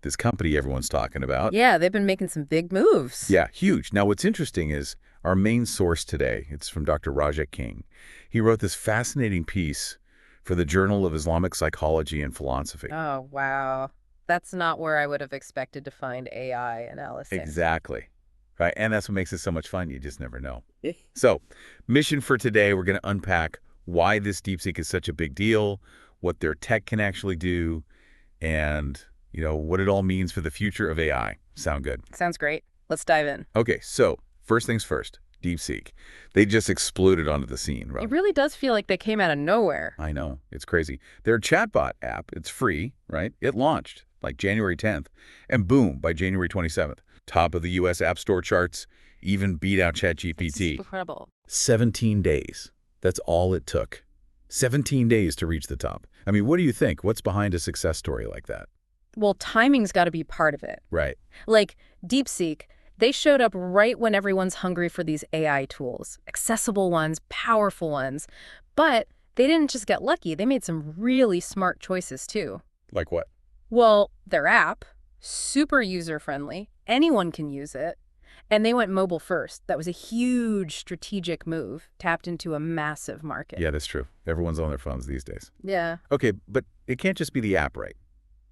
this company everyone's talking about. Yeah, they've been making some big moves. Yeah, huge. Now, what's interesting is our main source today, it's from Dr. Rajat King. He wrote this fascinating piece for the Journal of Islamic Psychology and Philosophy. Oh, wow. That's not where I would have expected to find AI analysis. Exactly. Right, and that's what makes it so much fun. You just never know. So, mission for today, we're going to unpack why this DeepSeek is such a big deal, what their tech can actually do, and, what it all means for the future of AI. Sound good? Sounds great. Let's dive in. Okay, so first things first, DeepSeek. They just exploded onto the scene, right? It really does feel like they came out of nowhere. I know. It's crazy. Their chatbot app, it's free, right? It launched like January 10th, and boom, by January 27th. Top of the U.S. App Store charts, even beat out ChatGPT. It's incredible. 17 days. That's all it took. 17 days to reach the top. I mean, what do you think? What's behind a success story like that? Well, timing's got to be part of it. Right. Like DeepSeek, they showed up right when everyone's hungry for these AI tools. Accessible ones, powerful ones. But they didn't just get lucky. They made some really smart choices, too. Like what? Well, their app, super user-friendly. Anyone can use it. And they went mobile first. That was a huge strategic move, tapped into a massive market. Yeah, that's true. Everyone's on their phones these days. Yeah. Okay, but it can't just be the app, right?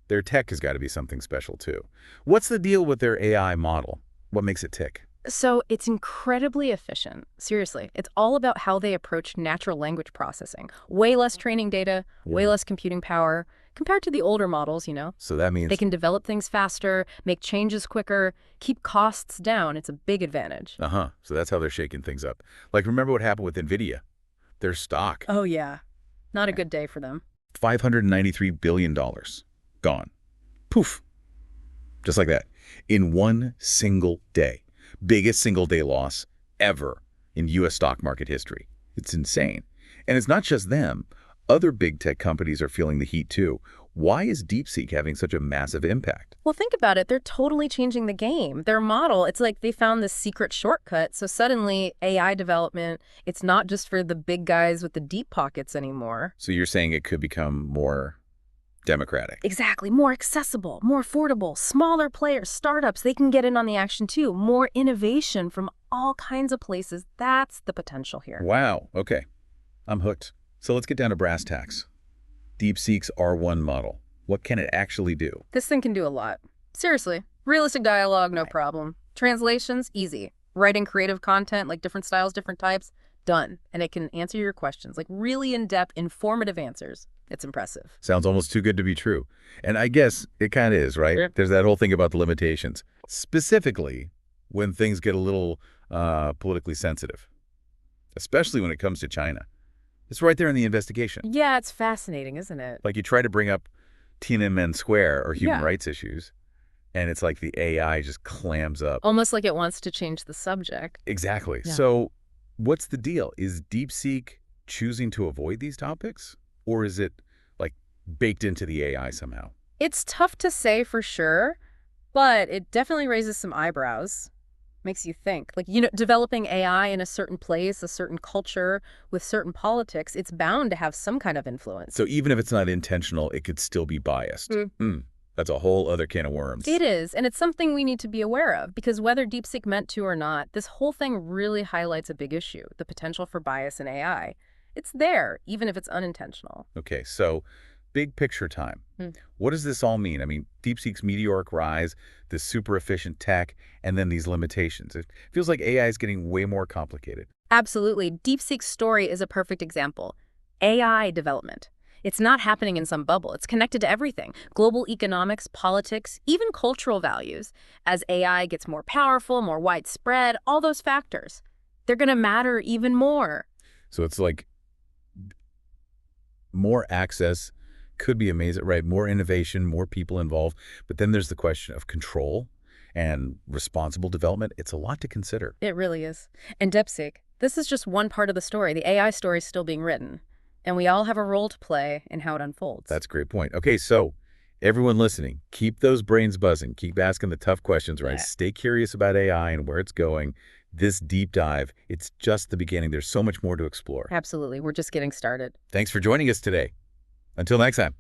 Their tech has got to be something special, too. What's the deal with their AI model? What makes it tick? So it's incredibly efficient. Seriously, it's all about how they approach natural language processing. Way less training data, way less computing power, compared to the older models, So that means They can develop things faster, make changes quicker, keep costs down. It's a big advantage. So that's how they're shaking things up. Like, remember what happened with NVIDIA? Their stock. Oh, yeah. Not a good day for them. $593 billion. Gone. Poof. Just like that. In one single day. Biggest single-day loss ever in U.S. stock market history. It's insane. And it's not just them. Other big tech companies are feeling the heat, too. Why is DeepSeek having such a massive impact? Well, think about it. They're totally changing the game. Their model, it's like they found this secret shortcut. So suddenly, AI development, it's not just for the big guys with the deep pockets anymore. So you're saying it could become more democratic? Exactly. More accessible, more affordable, smaller players, startups, they can get in on the action too. More innovation from all kinds of places. That's the potential here. Wow. Okay. I'm hooked. So let's get down to brass tacks. DeepSeek's R1 model. What can it actually do? This thing can do a lot. Seriously. Realistic dialogue, no problem. Translations, easy. Writing creative content, like different styles, different types, done. And it can answer your questions, like really in-depth, informative answers. It's impressive. Sounds almost too good to be true. And I guess it kind of is, right? Sure. There's that whole thing about the limitations, specifically when things get a little politically sensitive, especially when it comes to China. It's right there in the investigation. Yeah, it's fascinating, isn't it? Like you try to bring up Tiananmen Square or human Yeah. rights issues, and it's like the AI just clams up. Almost like it wants to change the subject. Exactly. Yeah. So what's the deal? Is DeepSeek choosing to avoid these topics? Or is it like baked into the AI somehow? It's tough to say for sure, but it definitely raises some eyebrows. Makes you think. Like, developing AI in a certain place, a certain culture, with certain politics, it's bound to have some kind of influence. So even if it's not intentional, it could still be biased. That's a whole other can of worms. It is, and it's something we need to be aware of, because whether DeepSeek meant to or not, this whole thing really highlights a big issue, the potential for bias in AI. It's there, even if it's unintentional. Okay, so big picture time. What does this all mean? I mean, DeepSeek's meteoric rise, this super efficient tech, and then these limitations. It feels like AI is getting way more complicated. Absolutely. DeepSeek's story is a perfect example. AI development. It's not happening in some bubble. It's connected to everything. Global economics, politics, even cultural values. As AI gets more powerful, more widespread, all those factors, they're going to matter even more. So it's like more access could be amazing, right? More innovation, more people involved. But then there's the question of control and responsible development. It's a lot to consider. It really is. And DeepSeek, this is just one part of the story. The AI story is still being written. And we all have a role to play in how it unfolds. That's a great point. Okay, so everyone listening, keep those brains buzzing. Keep asking the tough questions, right? Yeah. Stay curious about AI and where it's going. This deep dive, it's just the beginning. There's so much more to explore. Absolutely. We're just getting started. Thanks for joining us today. Until next time.